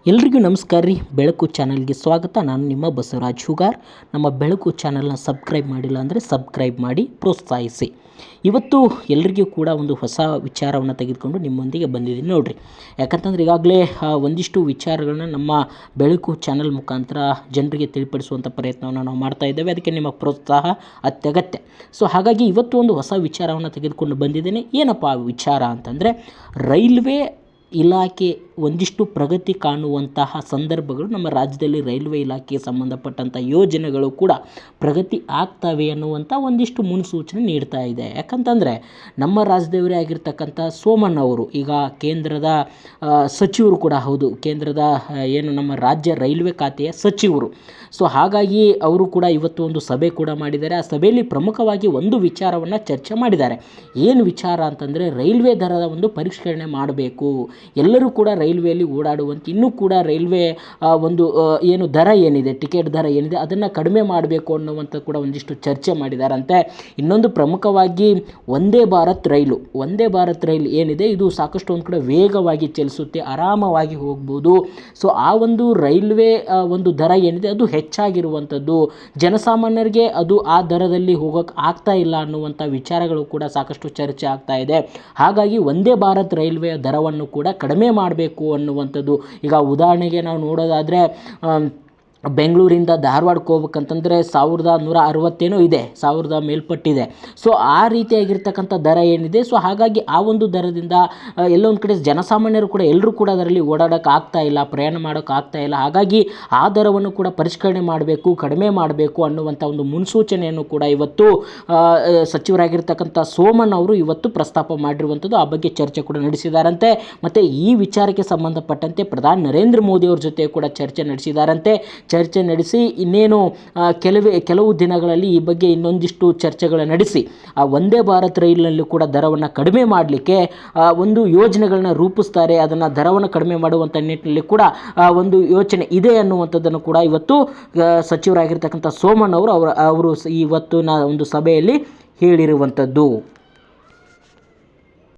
ಎಲ್ರಿಗೂ ನಮಸ್ಕಾರ ರೀ. ಬೆಳಕು ಚಾನಲ್ಗೆ ಸ್ವಾಗತ. ನಾನು ನಿಮ್ಮ ಬಸವರಾಜ್ ಹುಗಾರ್. ನಮ್ಮ ಬೆಳಕು ಚಾನಲ್ನ ಸಬ್ಸ್ಕ್ರೈಬ್ ಮಾಡಿಲ್ಲ ಅಂದರೆ ಸಬ್ಸ್ಕ್ರೈಬ್ ಮಾಡಿ ಪ್ರೋತ್ಸಾಹಿಸಿ. ಇವತ್ತು ಎಲ್ರಿಗೂ ಕೂಡ ಒಂದು ಹೊಸ ವಿಚಾರವನ್ನು ತೆಗೆದುಕೊಂಡು ನಿಮ್ಮೊಂದಿಗೆ ಬಂದಿದ್ದೀನಿ ನೋಡಿರಿ. ಯಾಕಂತಂದ್ರೆ ಈಗಾಗಲೇ ಒಂದಿಷ್ಟು ವಿಚಾರಗಳನ್ನ ನಮ್ಮ ಬೆಳಕು ಚಾನಲ್ ಮುಖಾಂತರ ಜನರಿಗೆ ತಿಳಿಪಡಿಸುವಂಥ ಪ್ರಯತ್ನವನ್ನು ನಾವು ಮಾಡ್ತಾ ಇದ್ದೇವೆ. ಅದಕ್ಕೆ ನಿಮ್ಮ ಪ್ರೋತ್ಸಾಹ ಅತ್ಯಗತ್ಯ. ಸೊ ಹಾಗಾಗಿ ಇವತ್ತು ಒಂದು ಹೊಸ ವಿಚಾರವನ್ನು ತೆಗೆದುಕೊಂಡು ಬಂದಿದ್ದೇನೆ. ಏನಪ್ಪ ಆ ವಿಚಾರ ಅಂತಂದರೆ, ರೈಲ್ವೆ ಇಲಾಖೆ ಒಂದಿಷ್ಟು ಪ್ರಗತಿ ಕಾಣುವಂತಹ ಸಂದರ್ಭಗಳು ನಮ್ಮ ರಾಜ್ಯದಲ್ಲಿ ರೈಲ್ವೆ ಇಲಾಖೆಗೆ ಸಂಬಂಧಪಟ್ಟಂಥ ಯೋಜನೆಗಳು ಕೂಡ ಪ್ರಗತಿ ಆಗ್ತವೆ ಅನ್ನುವಂಥ ಒಂದಿಷ್ಟು ಮುನ್ಸೂಚನೆ ನೀಡ್ತಾ ಇದೆ. ಯಾಕಂತಂದರೆ ನಮ್ಮ ರಾಜ್ಯದವರೇ ಆಗಿರ್ತಕ್ಕಂಥ ಸೋಮಣ್ಣ ಅವರು ಈಗ ಕೇಂದ್ರದ ಸಚಿವರು ಕೂಡ ಹೌದು. ಕೇಂದ್ರದ ಏನು ನಮ್ಮ ರಾಜ್ಯ ರೈಲ್ವೆ ಖಾತೆಯ ಸಚಿವರು. ಸೊ ಹಾಗಾಗಿ ಅವರು ಕೂಡ ಇವತ್ತು ಒಂದು ಸಭೆ ಕೂಡ ಮಾಡಿದ್ದಾರೆ. ಆ ಸಭೆಯಲ್ಲಿ ಪ್ರಮುಖವಾಗಿ ಒಂದು ವಿಚಾರವನ್ನು ಚರ್ಚೆ ಮಾಡಿದ್ದಾರೆ. ಏನು ವಿಚಾರ ಅಂತಂದರೆ, ರೈಲ್ವೆ ದರದ ಒಂದು ಪರಿಷ್ಕರಣೆ ಮಾಡಬೇಕು. ಎಲ್ಲರೂ ಕೂಡ ರೈಲ್ವೆಯಲ್ಲಿ ಓಡಾಡುವಂತೆ ಇನ್ನೂ ಕೂಡ ರೈಲ್ವೆ ಒಂದು ಏನು ದರ ಏನಿದೆ, ಟಿಕೆಟ್ ದರ ಏನಿದೆ ಅದನ್ನು ಕಡಿಮೆ ಮಾಡಬೇಕು ಅನ್ನುವಂಥ ಕೂಡ ಒಂದಿಷ್ಟು ಚರ್ಚೆ ಮಾಡಿದಾರಂತೆ. ಇನ್ನೊಂದು ಪ್ರಮುಖವಾಗಿ ವಂದೇ ಭಾರತ್ ರೈಲು ಏನಿದೆ, ಇದು ಸಾಕಷ್ಟು ಒಂದು ಕಡೆ ವೇಗವಾಗಿ ಚಲಿಸುತ್ತೆ, ಆರಾಮವಾಗಿ ಹೋಗ್ಬೋದು. ಸೊ ಆ ಒಂದು ರೈಲ್ವೆ ಒಂದು ದರ ಏನಿದೆ ಅದು ಹೆಚ್ಚಾಗಿರುವಂಥದ್ದು, ಜನಸಾಮಾನ್ಯರಿಗೆ ಅದು ಆ ದರದಲ್ಲಿ ಹೋಗೋಕ್ಕೆ ಆಗ್ತಾ ಇಲ್ಲ ಅನ್ನುವಂಥ ವಿಚಾರಗಳು ಕೂಡ ಸಾಕಷ್ಟು ಚರ್ಚೆ ಆಗ್ತಾ ಇದೆ. ಹಾಗಾಗಿ ವಂದೇ ಭಾರತ್ ರೈಲ್ವೆಯ ದರವನ್ನು ಕೂಡ ಕಡಿಮೆ ಮಾಡಬೇಕು ಅನ್ನುವಂಥದ್ದು. ಈಗ ಉದಾಹರಣೆಗೆ ನಾವು ನೋಡೋದಾದರೆ, ಬೆಂಗಳೂರಿಂದ ಧಾರವಾಡಕ್ಕೆ ಹೋಗ್ಬೇಕಂತಂದರೆ 1160 ಇದೆ, 1000 ಮೇಲ್ಪಟ್ಟಿದೆ. ಸೊ ಆ ರೀತಿಯಾಗಿರ್ತಕ್ಕಂಥ ದರ ಏನಿದೆ, ಸೊ ಹಾಗಾಗಿ ಆ ಒಂದು ದರದಿಂದ ಎಲ್ಲೋ ಒಂದು ಕಡೆ ಜನಸಾಮಾನ್ಯರು ಕೂಡ ಎಲ್ಲರೂ ಕೂಡ ಅದರಲ್ಲಿ ಓಡಾಡೋಕ್ಕೆ ಆಗ್ತಾ ಇಲ್ಲ, ಪ್ರಯಾಣ ಮಾಡೋಕ್ಕೆ ಆಗ್ತಾ ಇಲ್ಲ. ಹಾಗಾಗಿ ಆ ದರವನ್ನು ಕೂಡ ಪರಿಷ್ಕರಣೆ ಮಾಡಬೇಕು, ಕಡಿಮೆ ಮಾಡಬೇಕು ಅನ್ನುವಂಥ ಒಂದು ಮುನ್ಸೂಚನೆಯನ್ನು ಕೂಡ ಇವತ್ತು ಸಚಿವರಾಗಿರ್ತಕ್ಕಂಥ ಸೋಮಣ್ಣ ಅವರು ಇವತ್ತು ಪ್ರಸ್ತಾಪ ಮಾಡಿರುವಂಥದ್ದು. ಆ ಬಗ್ಗೆ ಚರ್ಚೆ ಕೂಡ ನಡೆಸಿದಾರಂತೆ. ಮತ್ತು ಈ ವಿಚಾರಕ್ಕೆ ಸಂಬಂಧಪಟ್ಟಂತೆ ಪ್ರಧಾನಿ ನರೇಂದ್ರ ಮೋದಿ ಅವ್ರ ಜೊತೆ ಕೂಡ ಚರ್ಚೆ ನಡೆಸಿದಾರಂತೆ. ಚರ್ಚೆ ನಡೆಸಿ ಇನ್ನೇನು ಕೆಲವು ದಿನಗಳಲ್ಲಿ ಈ ಬಗ್ಗೆ ಇನ್ನೊಂದಿಷ್ಟು ಚರ್ಚೆಗಳನ್ನು ನಡೆಸಿ ಆ ವಂದೇ ಭಾರತ್ ರೈಲಿನಲ್ಲಿ ಕೂಡ ದರವನ್ನು ಕಡಿಮೆ ಮಾಡಲಿಕ್ಕೆ ಒಂದು ಯೋಜನೆಗಳನ್ನ ರೂಪಿಸ್ತಾರೆ. ಅದನ್ನು ದರವನ್ನು ಕಡಿಮೆ ಮಾಡುವಂಥ ನಿಟ್ಟಿನಲ್ಲಿ ಕೂಡ ಒಂದು ಯೋಚನೆ ಇದೆ ಅನ್ನುವಂಥದ್ದನ್ನು ಕೂಡ ಇವತ್ತು ಸಚಿವರಾಗಿರ್ತಕ್ಕಂಥ ಸೋಮಣ್ಣ ಅವರು ಇವತ್ತಿನ ಒಂದು ಸಭೆಯಲ್ಲಿ ಹೇಳಿರುವಂಥದ್ದು.